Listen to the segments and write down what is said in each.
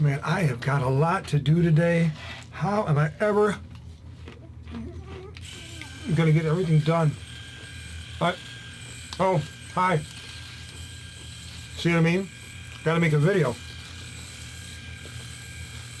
Man, I have got a lot to do today. How am I ever going to get everything done? Oh, hi. See what I mean? Got to make a video.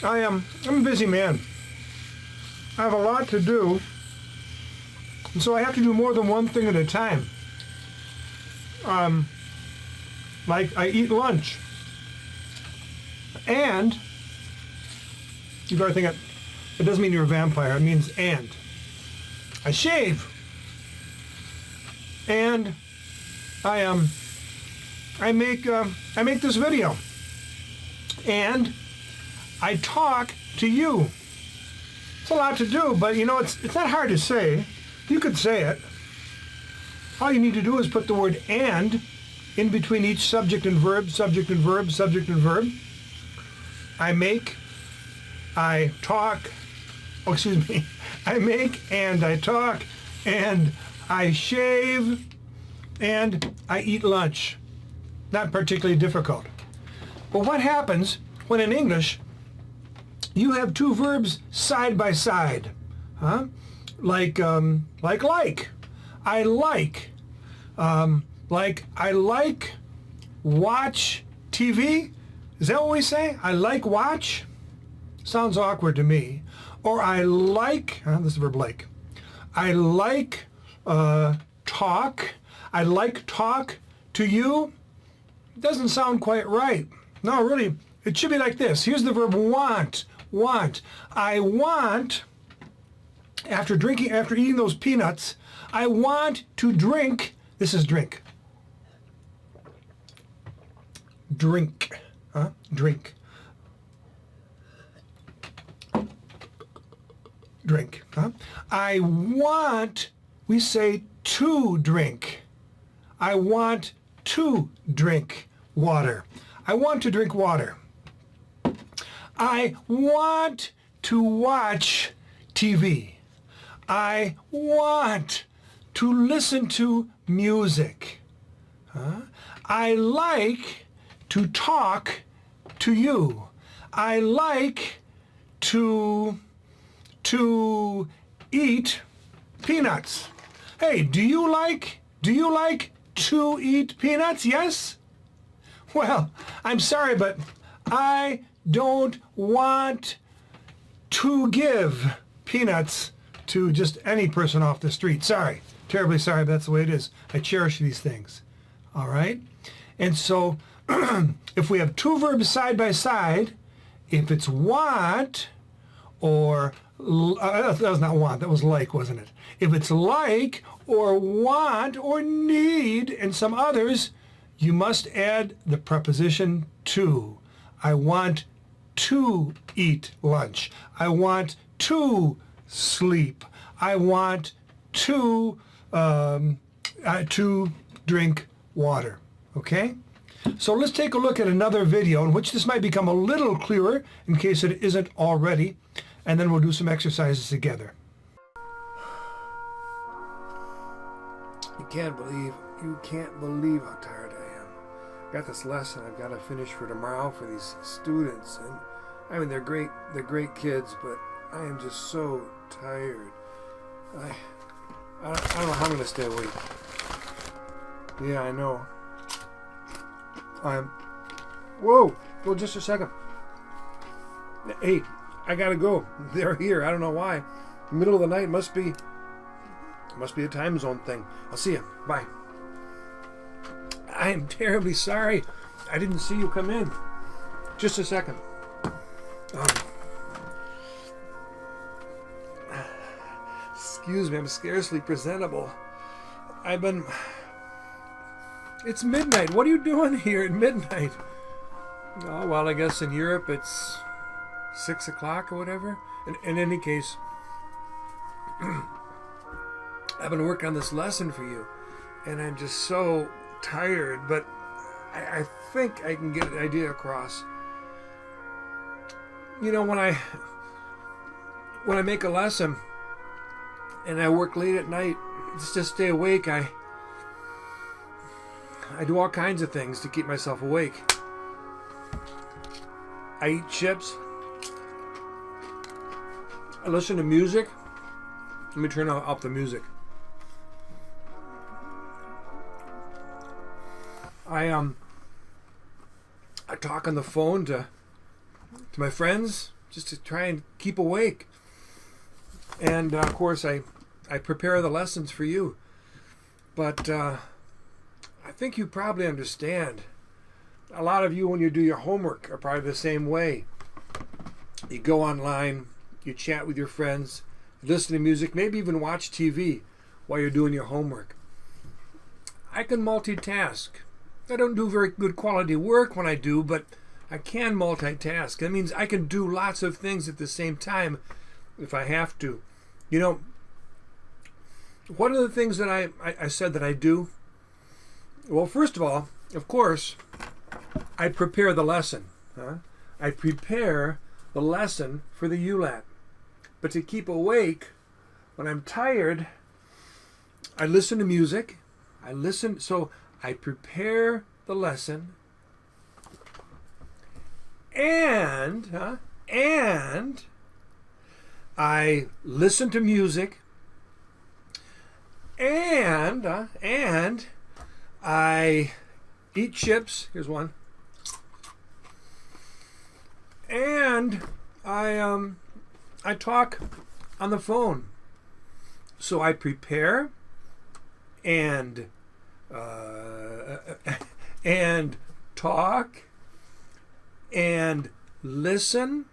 I'm a busy man. I have a lot to do, and so I have to do more than one thing at a time. Like I eat lunch, and you better think it doesn't mean you're a vampire. It means and. I shave, and I make this video, and I talk to you. It's a lot to do, but you know, it's not hard to say. You could say it. All you need to do is put the word and in between each subject and verb, subject and verb, subject and verb. I make, I talk, oh, excuse me. I make and I talk and I shave and I eat lunch. Not particularly difficult. But what happens when in English you have two verbs side by side? Huh? Like. I like. Like I like watch TV. Is that what we say? I like watch? Sounds awkward to me. Or I like, this is the verb like. I like talk. I like talk to you. Doesn't sound quite right. No, really, it should be like this. Here's the verb want. Want. I want, after eating those peanuts, I want to drink. This is drink. Drink. Drink. Drink. I want, we say to drink. I want to drink water. I want to drink water. I want to watch TV. I want to listen to music. I like to talk to you. I like to eat peanuts. Hey, do you like to eat peanuts? Yes? Well, I'm sorry, but I don't want to give peanuts to just any person off the street. Sorry. Terribly sorry, but that's the way it is. I cherish these things. All right? And so if we have two verbs side by side, if it's want or that was not want, that was like, wasn't it? If it's like or want or need and some others, you must add the preposition to. I want to eat lunch. I want to sleep. I want to drink water. Okay? So let's take a look at another video in which this might become a little clearer in case it isn't already, and then we'll do some exercises together. You can't believe how tired I am. Got this lesson I've got to finish for tomorrow for these students, and I mean they're great kids, but I am just so tired. I don't know how I'm gonna stay awake. Yeah, I know. Whoa, just a second. Hey, I gotta go. They're here. I don't know why. Middle of the night must be a time zone thing. I'll see you. Bye. I am terribly sorry. I didn't see you come in. Just a second. Excuse me, I'm scarcely presentable. It's midnight. What are you doing here at midnight? Oh, well, I guess in Europe it's 6 o'clock or whatever. In any case, I've been working on this lesson for you, and I'm just so tired, but I think I can get an idea across. You know, when I make a lesson and I work late at night just to stay awake, I do all kinds of things to keep myself awake. I eat chips. I listen to music. Let me turn up the music. I talk on the phone to my friends just to try and keep awake. And of course I prepare the lessons for you. But I think you probably understand. A lot of you, when you do your homework, are probably the same way. You go online, you chat with your friends, you listen to music, maybe even watch TV while you're doing your homework. I can multitask. I don't do very good quality work when I do, but I can multitask. That means I can do lots of things at the same time if I have to. You know, one of the things that I said that I do, well, first of all, of course, I prepare the lesson. I prepare the lesson for the ULAT. But to keep awake, when I'm tired, I listen to music. So I prepare the lesson, and I listen to music, and I eat chips. Here's one. And I talk on the phone. So I prepare and talk and listen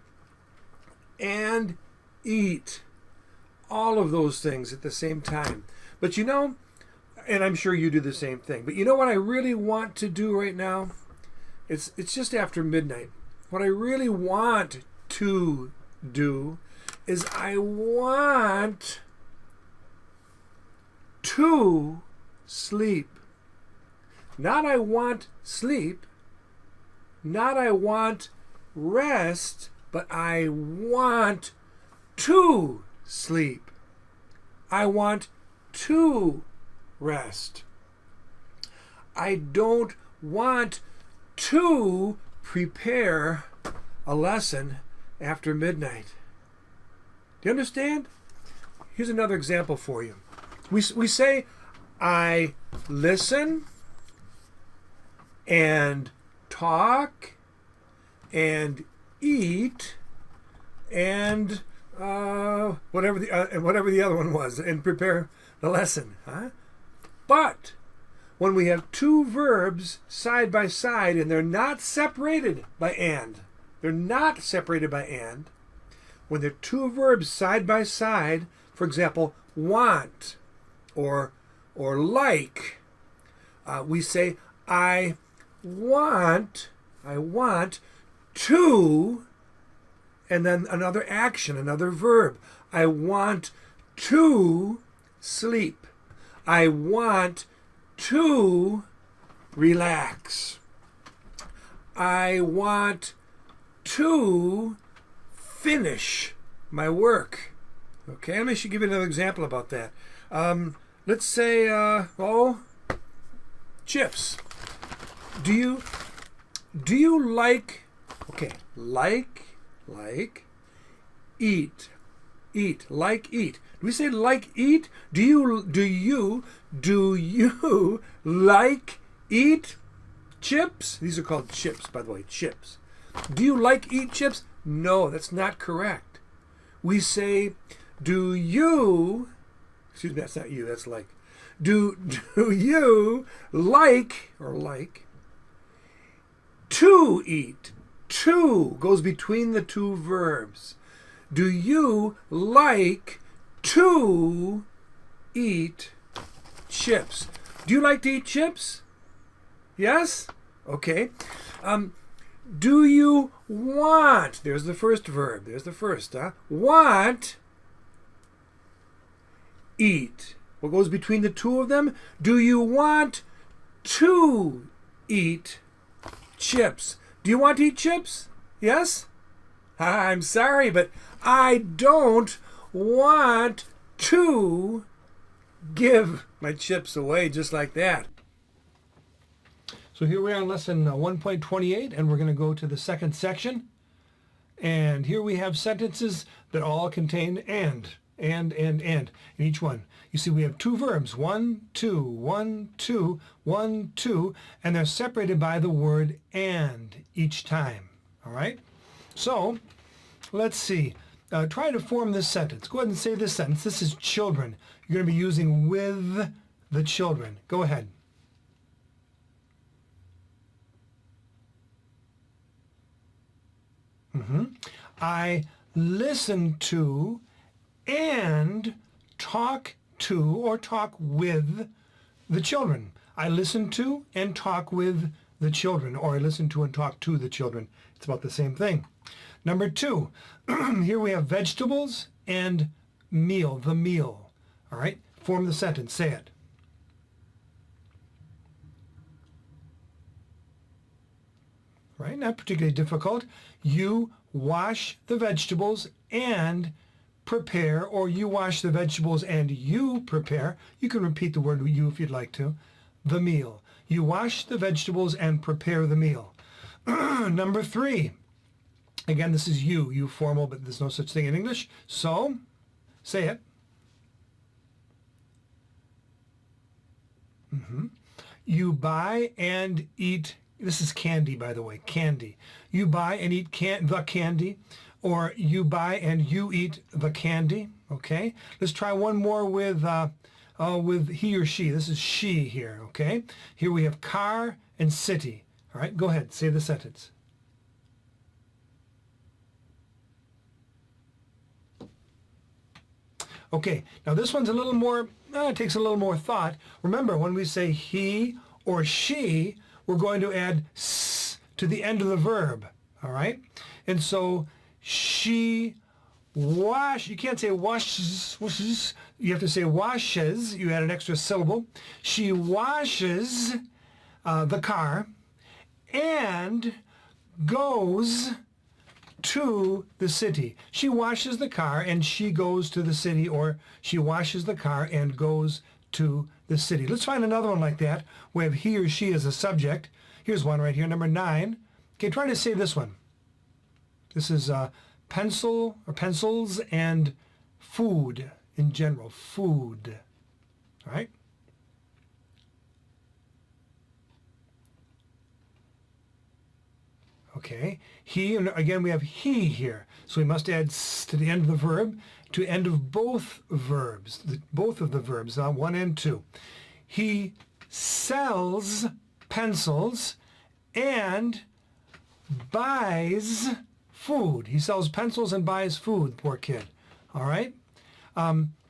and eat. All of those things at the same time. But you know, and I'm sure you do the same thing, but you know what I really want to do right now? It's just after midnight. What I really want to do is I want to sleep. Not I want sleep, not I want rest, but I want to sleep. I want to rest. I don't want to prepare a lesson after midnight. Do you understand? Here's another example for you. We say, I listen and talk and eat and whatever the other one was, and prepare the lesson. But when we have two verbs side by side and they're not separated by and, when they're two verbs side by side, for example, want or like, we say, I want to, and then another action, another verb. I want to sleep. I want to relax. I want to finish my work. Okay, let me give you another example about that. Let's say, chips. Do you like, okay, like, eat, like, eat. Do we say like, eat? Do you like, eat chips? These are called chips, by the way, chips. Do you like, eat chips? No, that's not correct. We say, do you, excuse me, that's not you, that's like. Do you like, or like, to eat? To goes between the two verbs. Do you like to eat chips? Do you like to eat chips? Yes? Okay. Do you want, there's the first verb, want, eat. What goes between the two of them? Do you want to eat chips? Do you want to eat chips? Yes? I'm sorry, but I don't want to give my chips away just like that. So here we are in lesson 1.28, and we're going to go to the second section. And here we have sentences that all contain and in each one. You see we have two verbs, one, two, one, two, one, two, and they're separated by the word and each time. All right? So let's see. Try to form this sentence. Go ahead and say this sentence. This is children. You're going to be using with the children. Go ahead. I listen to and talk to or talk with the children. I listen to and talk with the children, or I listen to and talk to the children. It's about the same thing. Number two, here we have vegetables and meal, the meal. All right, form the sentence, say it. Right, not particularly difficult. You wash the vegetables and prepare, or you wash the vegetables and you prepare. You can repeat the word you if you'd like to. The meal. You wash the vegetables and prepare the meal. Number three. Again, this is you formal, but there's no such thing in English. So, say it. You buy and eat. This is candy, by the way, candy. You buy and eat the candy, or you buy and you eat the candy, okay? Let's try one more with he or she. This is she here, okay? Here we have car and city. All right, go ahead, say the sentence. Okay, now this one's a little more, it takes a little more thought. Remember, when we say he or she, we're going to add s to the end of the verb, all right? And so she you can't say washes, you have to say washes, you add an extra syllable. She washes the car and goes to the city. She washes the car and she goes to the city, or she washes the car and goes to the city. Let's find another one like that. We have he or she as a subject. Here's one right here, number 9. Okay, try to say this one. This is pencil or pencils and food in general. Food. All right? Okay, he, and again we have he here. So we must add s to the end of the verb, to end of both verbs, both of the verbs, 1 and 2. He sells pencils and buys food. He sells pencils and buys food, poor kid. All right?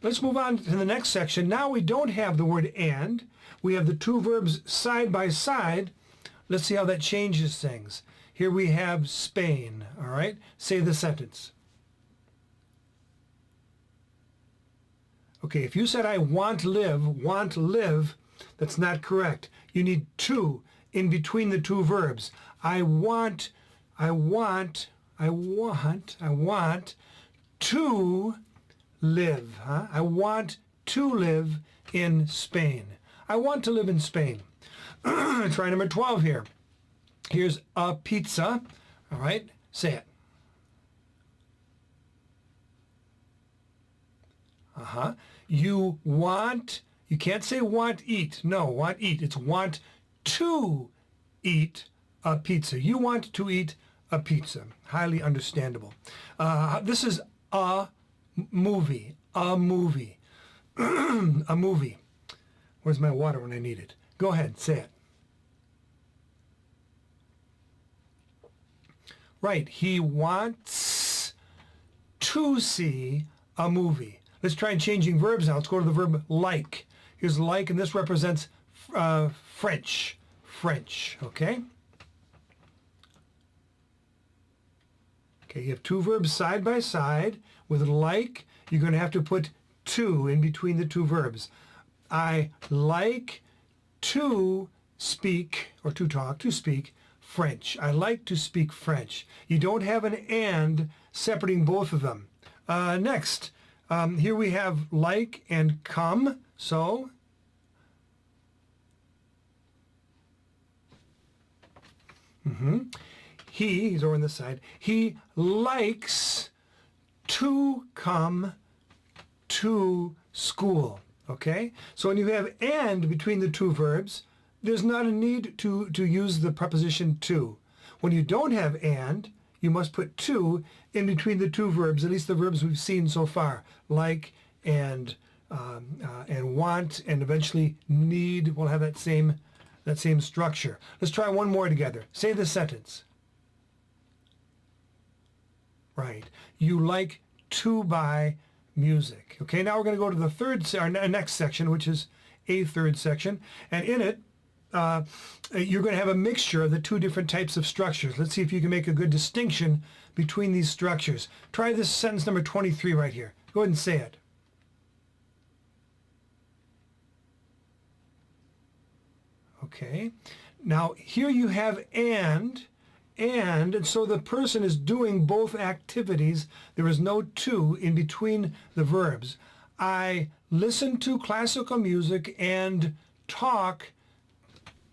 Let's move on to the next section. Now we don't have the word and. We have the two verbs side by side. Let's see how that changes things. Here we have Spain, all right? Say the sentence. Okay, if you said I want live, that's not correct. You need to in between the two verbs. I want to live, huh? I want to live in Spain. I want to live in Spain. Try number 12 here. Here's a pizza. All right, say it. You can't say want eat. No, want eat. It's want to eat a pizza. You want to eat a pizza. Highly understandable. This is a movie. A movie. A movie. Where's my water when I need it? Go ahead, say it. Right, he wants to see a movie. Let's try changing verbs now. Let's go to the verb like. Here's like, and this represents French. French, okay? Okay, you have two verbs side by side. With like, you're going to have to put to in between the two verbs. I like to speak, or to talk, to speak French. I like to speak French. You don't have an and separating both of them. Next, here we have like and come. So, he's over on the side, he likes to come to school. Okay? So when you have and between the two verbs, there's not a need to use the preposition to. When you don't have and, you must put to in between the two verbs, at least the verbs we've seen so far, like and want, and eventually need will have that same structure. Let's try one more together. Say this sentence. Right. You like to buy music. Okay, now we're going to go to the our next section, which is a third section, and in it, you're going to have a mixture of the two different types of structures. Let's see if you can make a good distinction between these structures. Try this sentence number 23 right here. Go ahead and say it. Okay. Now here you have and so the person is doing both activities. There is no to in between the verbs. I listen to classical music and talk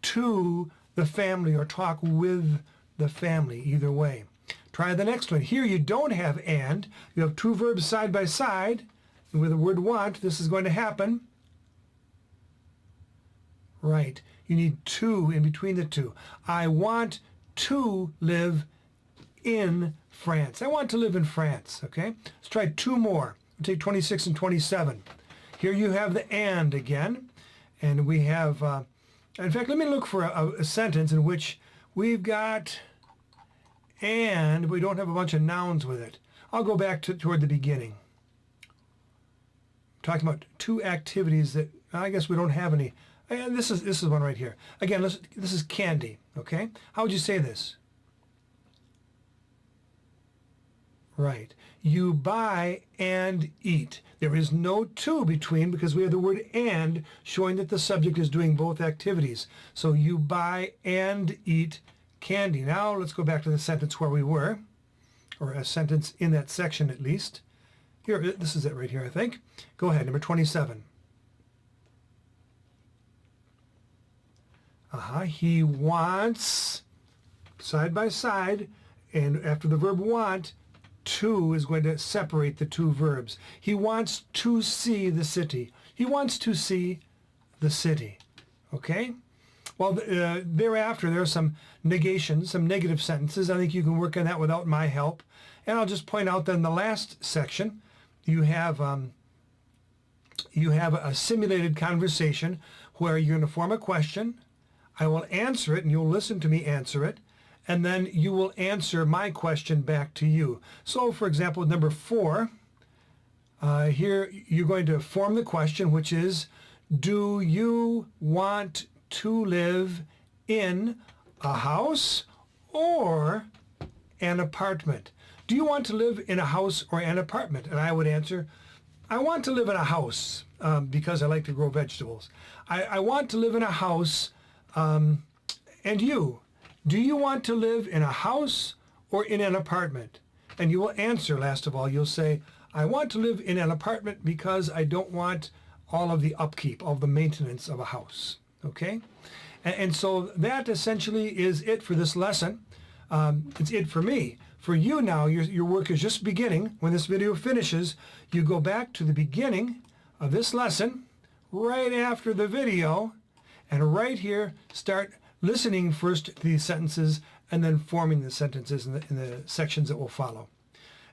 to the family, or talk with the family, either way. Try the next one. Here you don't have and. You have two verbs side by side. And with the word want, this is going to happen. Right. You need to in between the two. I want to live in France. I want to live in France. Okay? Let's try two more. We'll take 26 and 27. Here you have the and again. And we have... in fact, let me look for a sentence in which we've got and we don't have a bunch of nouns with it. I'll go back toward the beginning. Talking about two activities that I guess we don't have any. And this is one right here. Again, this is candy. Okay, how would you say this? Right. You buy and eat. There is no to between because we have the word and showing that the subject is doing both activities. So you buy and eat candy. Now let's go back to the sentence where we were, or a sentence in that section at least. Here, this is it right here, I think. Go ahead, number 27. He wants, side by side, and after the verb want, to is going to separate the two verbs. He wants to see the city. He wants to see the city. Okay? Well, thereafter, there are some negations, some negative sentences. I think you can work on that without my help. And I'll just point out that in the last section, you have a simulated conversation where you're going to form a question. I will answer it, and you'll listen to me answer it. And then you will answer my question back to you. So, for example, number 4, here you're going to form the question, which is, do you want to live in a house or an apartment? Do you want to live in a house or an apartment? And I would answer, I want to live in a house because I like to grow vegetables. I want to live in a house. And you? Do you want to live in a house or in an apartment? And you will answer, last of all, you'll say, I want to live in an apartment because I don't want all of the upkeep, all of the maintenance of a house. Okay? And so that essentially is it for this lesson. It's it for me. For you now, your work is just beginning. When this video finishes, you go back to the beginning of this lesson, right after the video, and right here, start listening first to these sentences and then forming the sentences in the sections that will follow.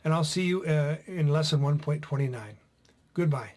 And I'll see you in lesson 1.29. Goodbye.